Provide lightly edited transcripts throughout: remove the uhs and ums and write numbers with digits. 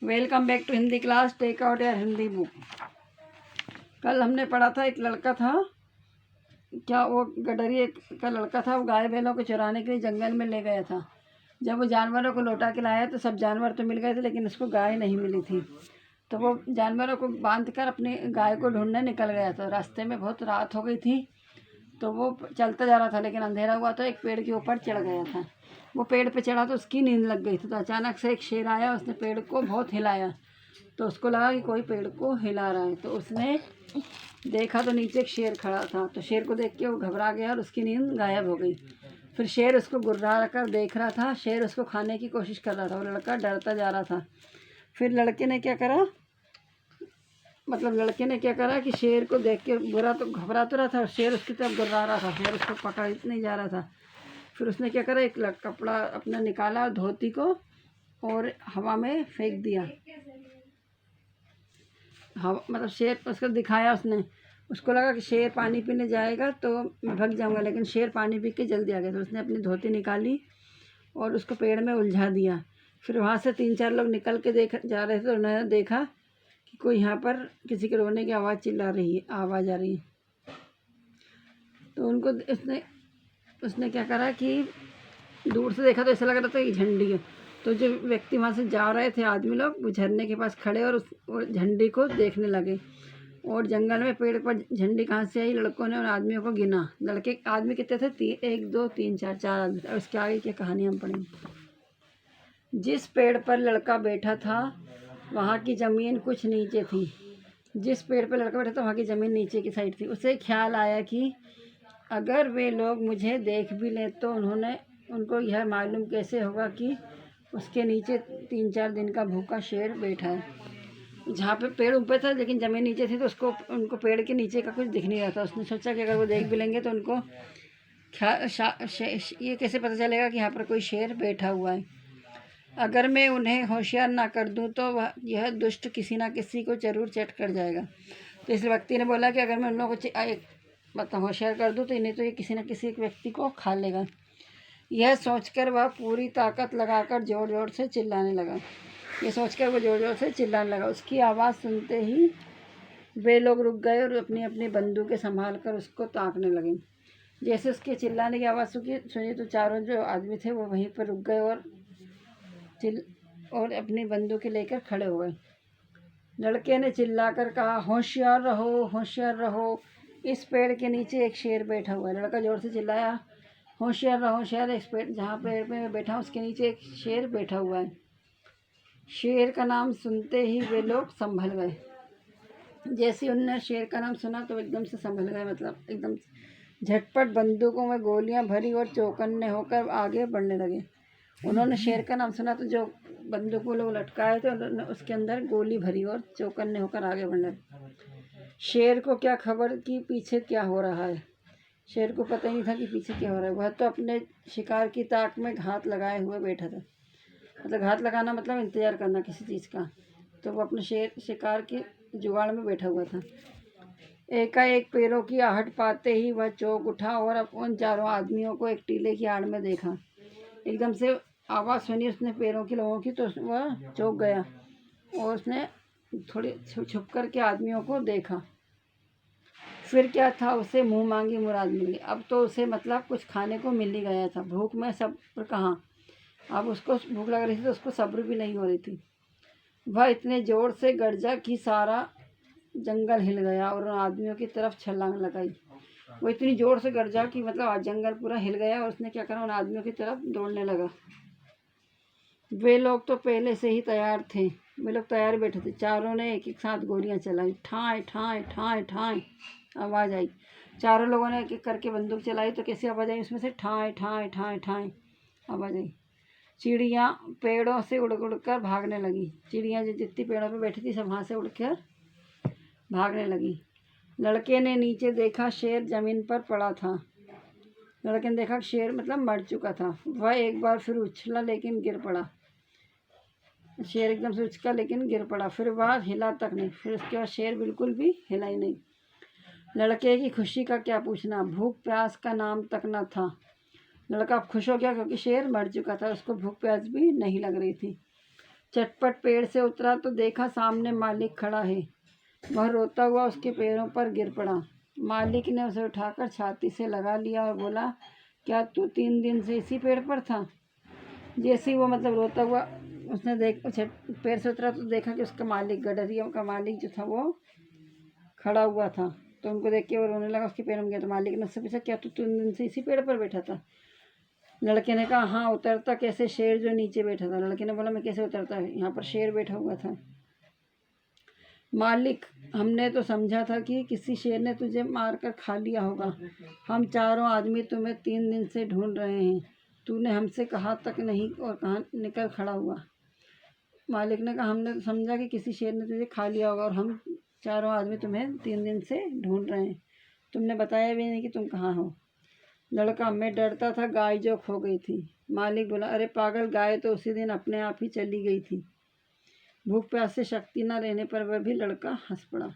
Welcome back to Hindi class. Take out your Hindi book. कल हमने पढ़ा था एक लड़का था, क्या वो गडरिए का लड़का था। वो गाय बैलों को चराने के लिए जंगल में ले गया था। जब वो जानवरों को लौटा के लाया तो सब जानवर तो मिल गए थे, लेकिन उसको गाय नहीं मिली थी। तो वो जानवरों को बांध कर अपनी गाय को ढूंढने निकल गया था। रास्ते में बहुत रात हो गई थी, तो वो चलता जा रहा था, लेकिन अंधेरा हुआ तो एक पेड़ के ऊपर चढ़ गया था। वो पेड़ पे चढ़ा तो उसकी नींद लग गई थी। तो अचानक से एक शेर आया, उसने पेड़ को बहुत हिलाया। तो उसको लगा कि कोई पेड़ को हिला रहा है। तो उसने देखा तो नीचे एक शेर खड़ा था। तो शेर को देख के वो घबरा गया और उसकी नींद गायब हो गई। फिर शेर उसको गुर्रा कर देख रहा था। शेर उसको खाने की कोशिश कर रहा था और लड़का डरता जा रहा था। फिर लड़के ने क्या करा, लड़के ने क्या करा कि शेर को देख के बुरा तो घबरा तो रहा था, शेर उसकी तरफ गुर्रा रहा था। शेर उसको पकड़ नहीं जा रहा था। फिर उसने क्या करा, एक कपड़ा अपना निकाला, धोती को, और हवा में फेंक दिया। हवा शेर उसको दिखाया उसने। उसको लगा कि शेर पानी पीने जाएगा तो मैं भाग जाऊंगा, लेकिन शेर पानी पी के जल्दी आ गया। तो उसने अपनी धोती निकाली और उसको पेड़ में उलझा दिया। फिर वहाँ से 3-4 लोग निकल के जा रहे थे। तो उन्होंने देखा कि कोई यहाँ पर किसी के रोने की आवाज़ आ रही है। तो उनको उसने क्या करा कि दूर से देखा तो ऐसा लग रहा था कि झंडी है। तो जो व्यक्ति वहाँ से जा रहे थे, आदमी लोग, वो झरने के पास खड़े और उस झंडी को देखने लगे। और जंगल में पेड़ पर झंडी कहाँ से आई, लड़कों ने और आदमियों को गिना। आदमी कितने थे? 1 2 3 4 4 आदमी। और उसके आगे की कहानी हम पढ़ेंगे। जिस पेड़ पर लड़का बैठा था वहाँ की ज़मीन कुछ नीचे थी। जिस पेड़ पर लड़का बैठा था वहाँ की ज़मीन नीचे की साइड थी। उसे ख्याल आया कि अगर वे लोग मुझे देख भी लें तो उनको यह मालूम कैसे होगा कि उसके नीचे 3-4 दिन का भूखा शेर बैठा है। जहाँ पे पेड़ ऊपर था लेकिन ज़मीन नीचे थी, तो उनको पेड़ के नीचे का कुछ दिख नहीं रहा था। उसने सोचा कि अगर वो देख भी लेंगे तो उनको ये कैसे पता चलेगा कि यहाँ पर कोई शेर बैठा हुआ है। अगर मैं उन्हें होशियार ना कर दूँ तो यह दुष्ट किसी ना किसी को ज़रूर चट कर जाएगा। तो इस व्यक्ति ने बोला कि अगर मैं उन लोगों को होशियार कर दूँ तो इन्हें तो ये किसी न किसी एक व्यक्ति को खा लेगा। यह सोचकर वह पूरी ताकत लगाकर ज़ोर ज़ोर से चिल्लाने लगा। उसकी आवाज़ सुनते ही वे लोग रुक गए और अपनी अपनी बंदूकें संभाल कर उसको ताकने लगे। जैसे उसके चिल्लाने की आवाज़ सुनी तो चारों जो आदमी थे वो वहीं पर रुक गए और अपनी बंदूकें लेकर खड़े हो गए। लड़के ने चिल्लाकर कहा, होशियार रहो, होशियार रहो, इस पेड़ के नीचे एक शेर बैठा हुआ है। लड़का जोर से चिल्लाया, होशियार रहो, होशियार, इस पेड़ जहाँ पेड़ पे मैं बैठा हूँ उसके नीचे एक शेर बैठा हुआ है। शेर का नाम सुनते ही वे लोग संभल गए। जैसे उन्होंने शेर का नाम सुना तो एकदम से संभल गए, एकदम झटपट बंदूकों में गोलियां भरी और चौकन्ने होकर आगे बढ़ने लगे। उन्होंने शेर का नाम सुना तो जो बंदूक वो लोग लटकाए थे उन्होंने उसके अंदर गोली भरी और चौकन्ने होकर आगे बढ़ने लगे। शेर को क्या खबर कि पीछे क्या हो रहा है। शेर को पता ही नहीं था कि पीछे क्या हो रहा है। वह तो अपने शिकार की ताक में घात लगाए हुए बैठा था। घात लगाना इंतज़ार करना किसी चीज़ का। तो वो अपने शिकार की जुगाड़ में बैठा हुआ था। एकाएक पैरों की आहट पाते ही वह चौंक उठा और उन चारों आदमियों को एक टीले की आड़ में देखा। एकदम से आवाज़ सुनी उसने पैरों की, लोगों की, तो वह चौंक गया और उसने थोड़ी छुप कर के आदमियों को देखा। फिर क्या था, उसे मुँह मांगी मुराद मिली। अब तो उसे कुछ खाने को मिल ही गया था। भूख में सब्र कहाँ, अब उसको भूख लग रही थी तो उसको सब्र भी नहीं हो रही थी। वह इतने ज़ोर से गरजा कि सारा जंगल हिल गया और उन आदमियों की तरफ छलांग लगाई। वो इतनी ज़ोर से गरजा कि जंगल पूरा हिल गया और उसने क्या करा, उन आदमियों की तरफ दौड़ने लगा। वे लोग तो पहले से ही तैयार थे। वे लोग तैयार बैठे थे। चारों ने एक एक साथ गोलियां चलाई। ठाए ठाए ठाए ठाए आवाज़ आई। चारों लोगों ने एक एक करके बंदूक चलाई। तो कैसी आवाज़ आई उसमें से? ठाए ठाए ठाए ठाए आवाज़ आई। चिड़ियाँ पेड़ों से उड़ उड़ कर भागने लगी। चिड़ियाँ जो जितनी पेड़ों पे बैठी थी सब वहाँ से उड़कर भागने लगी। लड़के ने नीचे देखा, शेर ज़मीन पर पड़ा था। लड़के ने देखा शेर मर चुका था। वह एक बार फिर उछला लेकिन गिर पड़ा। शेर एकदम से उछला लेकिन गिर पड़ा। फिर वह हिला तक नहीं। फिर उसके बाद शेर बिल्कुल भी हिला ही नहीं। लड़के की खुशी का क्या पूछना, भूख प्यास का नाम तक न था। लड़का खुश हो गया क्योंकि शेर मर चुका था, उसको भूख प्यास भी नहीं लग रही थी। चटपट पेड़ से उतरा तो देखा सामने मालिक खड़ा है। वह रोता हुआ उसके पैरों पर गिर पड़ा। मालिक ने उसे उठाकर छाती से लगा लिया और बोला, क्या तू 3 दिन से इसी पेड़ पर था? जैसे ही वो मतलब रोता हुआ उसने पेड़ से उतरा तो देखा कि उसका मालिक, गडरिया का मालिक जो था वो खड़ा हुआ था। तो उनको देख के वो रोने लगा, उसके पैरों में गया। तो मालिक ने उससे पूछा, क्या तू 3 दिन से इसी पेड़ पर बैठा था? लड़के ने कहा, हाँ, उतरता कैसे, शेर जो नीचे बैठा था। लड़के ने बोला, मैं कैसे उतरता, यहाँ पर शेर बैठा हुआ था। मालिक, हमने तो समझा था कि किसी शेर ने तुझे मारकर खा लिया होगा। हम चारों आदमी तुम्हें 3 दिन से ढूंढ रहे हैं। तूने हमसे कहा तक नहीं और कहाँ निकल खड़ा हुआ। मालिक ने कहा, हमने तो समझा कि किसी शेर ने तुझे खा लिया होगा और हम चारों आदमी तुम्हें 3 दिन से ढूंढ रहे हैं। तुमने बताया भी नहीं कि तुम कहाँ हो। लड़का, मैं डरता था गाय जो खो गई थी। मालिक बोला, अरे पागल, गाय तो उसी दिन अपने आप ही चली गई थी। भूख प्यास से शक्ति न रहने पर वह भी लड़का हंस पड़ा।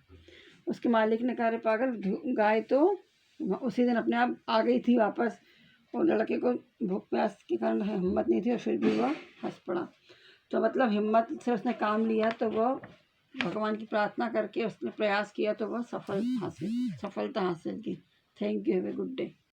उसके मालिक ने कहा, अरे पागल, गाय तो उसी दिन अपने आप आ गई थी वापस। और लड़के को भूख प्यास के कारण हिम्मत नहीं थी और फिर भी वह हंस पड़ा। तो मतलब हिम्मत से उसने काम लिया, तो वह भगवान की प्रार्थना करके उसने प्रयास किया तो वह सफलता हासिल की। Thank you, have a good day.